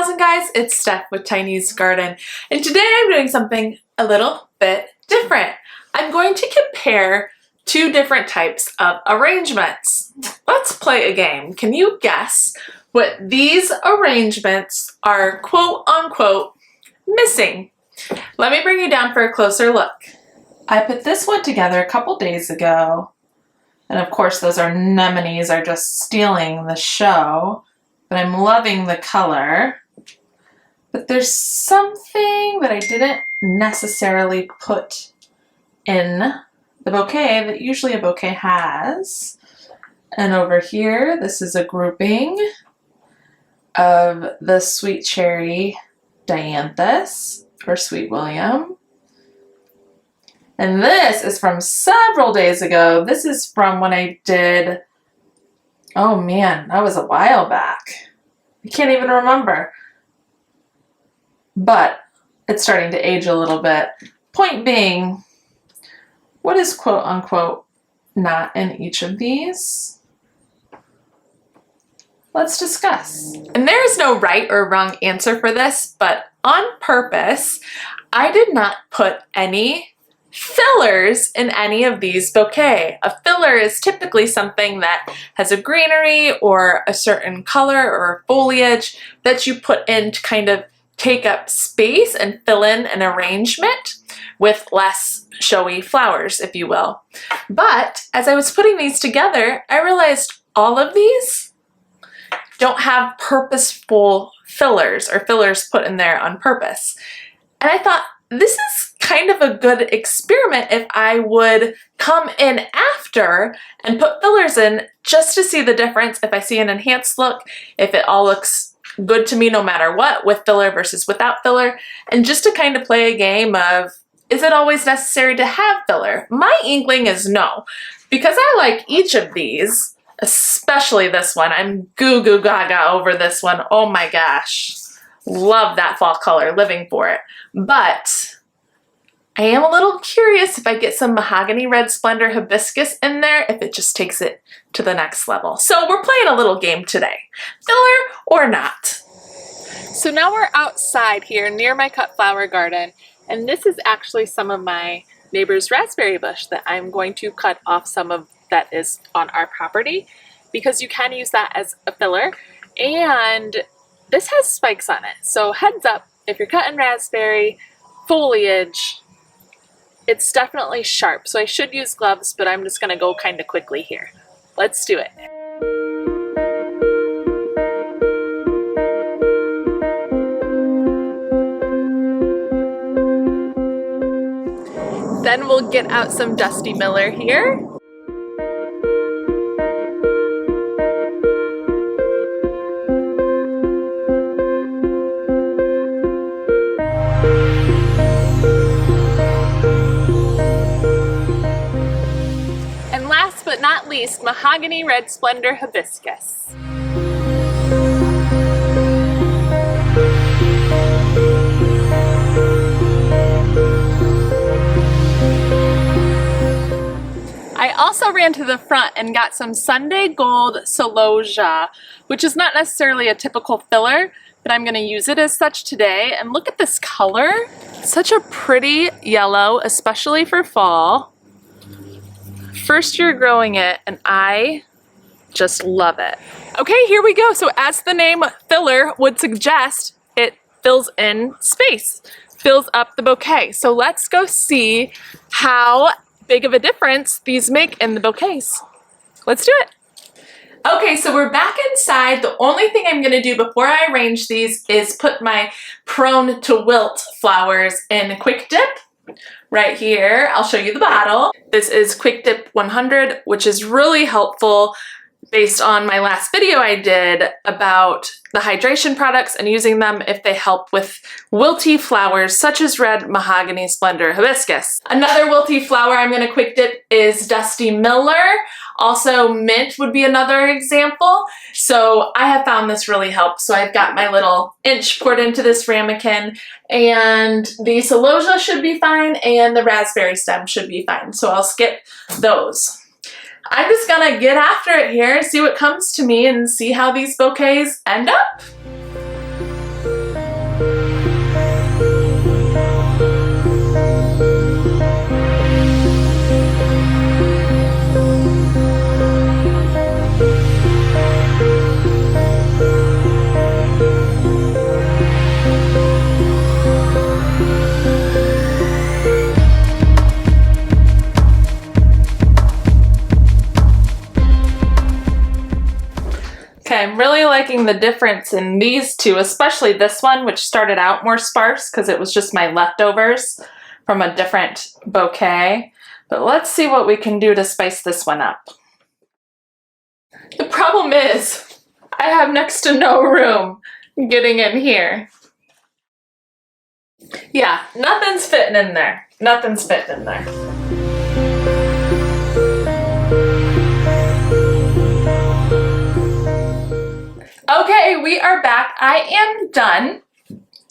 gals and guys, it's Steph with Tiny's Garden, and today I'm doing something a little bit different. I'm going to compare two different types of arrangements. Let's play a game. Can you guess what these arrangements are quote unquote missing? Let me bring you down for a closer look. I put this one together a couple days ago, and of course those anemones are just stealing the show. But I'm loving the color. But there's something that I didn't necessarily put in the bouquet that usually a bouquet has. And over here, this is a grouping of the sweet cherry dianthus or sweet William. And this is from several days ago. This is from when I did, oh man, that was a while back. I can't even remember. But it's starting to age a little bit. Point being, what is quote unquote not in each of these? Let's discuss. And there is no right or wrong answer for this, but on purpose, I did not put any fillers in any of these bouquets. A filler is typically something that has a greenery or a certain color or foliage that you put in to kind of take up space and fill in an arrangement with less showy flowers, if you will. But as I was putting these together, I realized all of these don't have purposeful fillers or fillers put in there on purpose. And I thought, this is kind of a good experiment if I would come in after and put fillers in just to see the difference, if I see an enhanced look, if it all looks good to me no matter what, with filler versus without filler, and just to kind of play a game of, is it always necessary to have filler? My inkling is no, because I like each of these, especially this one. I'm goo goo gaga over this one. Oh my gosh. Love that fall color, living for it. But I am a little curious if I get some mahogany red splendor hibiscus in there, if it just takes it to the next level. So we're playing a little game today. Filler or not. So now we're outside here near my cut flower garden, and this is actually some of my neighbor's raspberry bush that I'm going to cut off some of that is on our property, because you can use that as a filler. And this has spikes on it, so heads up, if you're cutting raspberry foliage, it's definitely sharp, so I should use gloves, but I'm just gonna go kind of quickly here. Let's do it. Then we'll get out some Dusty Miller here. And last but not least, mahogany red splendor hibiscus. I also ran to the front and got some Sunday Gold Celosia, which is not necessarily a typical filler, but I'm going to use it as such today. And look at this color. Such a pretty yellow, especially for fall. First year growing it, and I just love it. Okay, here we go. So as the name filler would suggest, it fills in space, fills up the bouquet. So let's go see how big of a difference these make in the bouquets. Let's do it. Okay, so we're back inside. The only thing I'm gonna do before I arrange these is put my prone to wilt flowers in Quick Dip. Right here, I'll show you the bottle. This is Quick Dip 100, which is really helpful based on my last video I did about the hydration products and using them if they help with wilty flowers such as red mahogany splendor hibiscus. Another wilty flower I'm going to quick dip is Dusty Miller. Also mint would be another example. So I have found this really helps. So I've got my little inch poured into this ramekin, and the celosia should be fine and the raspberry stem should be fine. So I'll skip those. I'm just gonna get after it here, see what comes to me, and see how these bouquets end up. Okay, I'm really liking the difference in these two, especially this one, which started out more sparse because it was just my leftovers from a different bouquet. But let's see what we can do to spice this one up. The problem is, I have next to no room getting in here. Yeah, nothing's fitting in there. Nothing's fitting in there. Okay, we are back. I am done.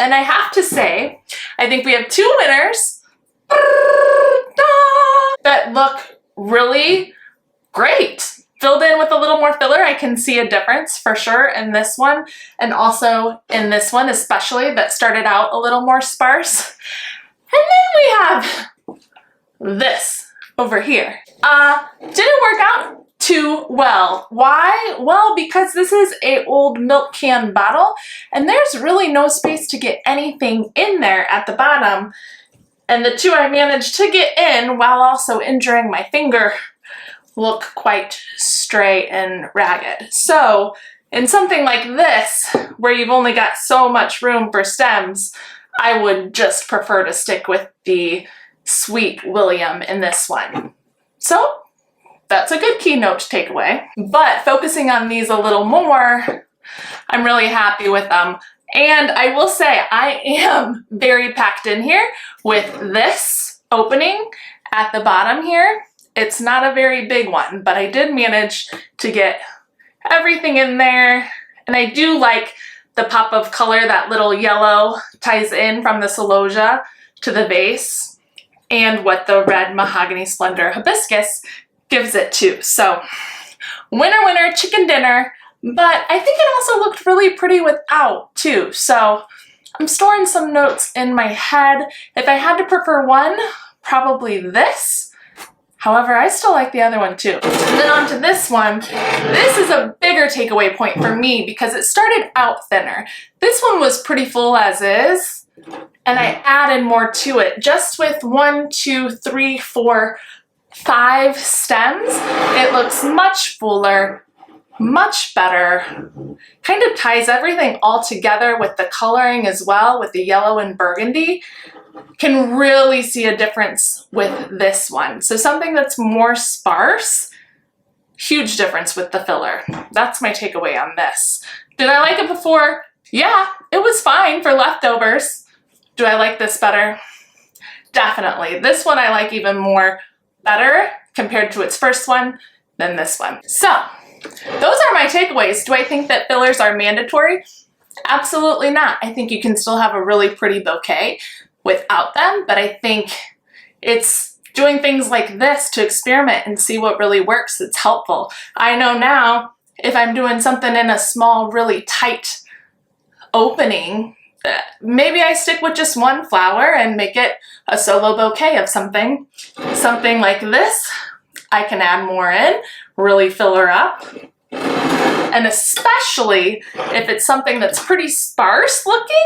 And I have to say, I think we have two winners that look really great. Filled in with a little more filler, I can see a difference for sure in this one, and also in this one especially, that started out a little more sparse. And then we have this over here. Didn't work out too well. Why? Well, because this is a old milk can bottle, and there's really no space to get anything in there at the bottom. And the two I managed to get in while also injuring my finger look quite stray and ragged. So in something like this, where you've only got so much room for stems, I would just prefer to stick with the Sweet William in this one. So that's a good keynote takeaway. But focusing on these a little more, I'm really happy with them. And I will say I am very packed in here with this opening at the bottom here. It's not a very big one, but I did manage to get everything in there. And I do like the pop of color that little yellow ties in from the celosia to the vase, and what the red Mahogany Splendor hibiscus gives it too. So winner, winner, chicken dinner. But I think it also looked really pretty without too. So I'm storing some notes in my head. If I had to prefer one, probably this. However, I still like the other one too. And then on to this one. This is a bigger takeaway point for me because it started out thinner. This one was pretty full as is, and I added more to it. Just with 1, 2, 3, 4, 5 stems, it looks much fuller, much better. Kind of ties everything all together with the coloring as well, with the yellow and burgundy. Can really see a difference with this one. So something that's more sparse, huge difference with the filler. That's my takeaway on this. Did I like it before? Yeah, it was fine for leftovers. Do I like this better? Definitely. This one I like even more better compared to its first one than this one. So those are my takeaways. Do I think that fillers are mandatory? Absolutely not. I think you can still have a really pretty bouquet without them, but I think it's doing things like this to experiment and see what really works that's helpful. I know now if I'm doing something in a small, really tight opening, maybe I stick with just one flower and make it a solo bouquet of something. Something like this, I can add more in, really fill her up. And especially if it's something that's pretty sparse looking,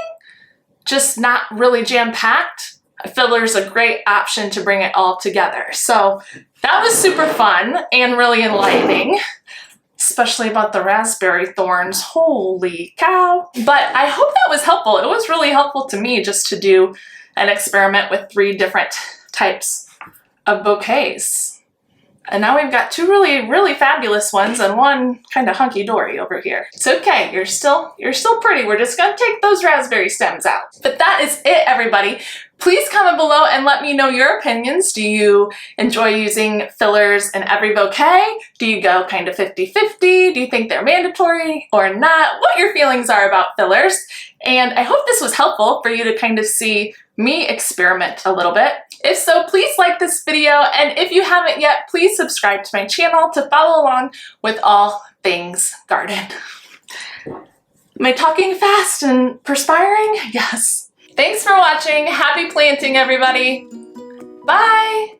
just not really jam-packed, a filler is a great option to bring it all together. So that was super fun and really enlightening, especially about the raspberry thorns. Holy cow. But I hope that was helpful. It was really helpful to me just to do an experiment with 3 different types of bouquets. And now we've got 2 really, really fabulous ones and one kind of hunky-dory over here. It's okay, you're still pretty. We're just gonna take those raspberry stems out. But that is it, everybody. Please comment below and let me know your opinions. Do you enjoy using fillers in every bouquet? Do you go kind of 50-50? Do you think they're mandatory or not? What your feelings are about fillers. And I hope this was helpful for you to kind of see me experiment a little bit. If so, please like this video, and if you haven't yet, please subscribe to my channel to follow along with all things garden. Am I talking fast and perspiring? Yes. Thanks for watching. Happy planting, everybody. Bye.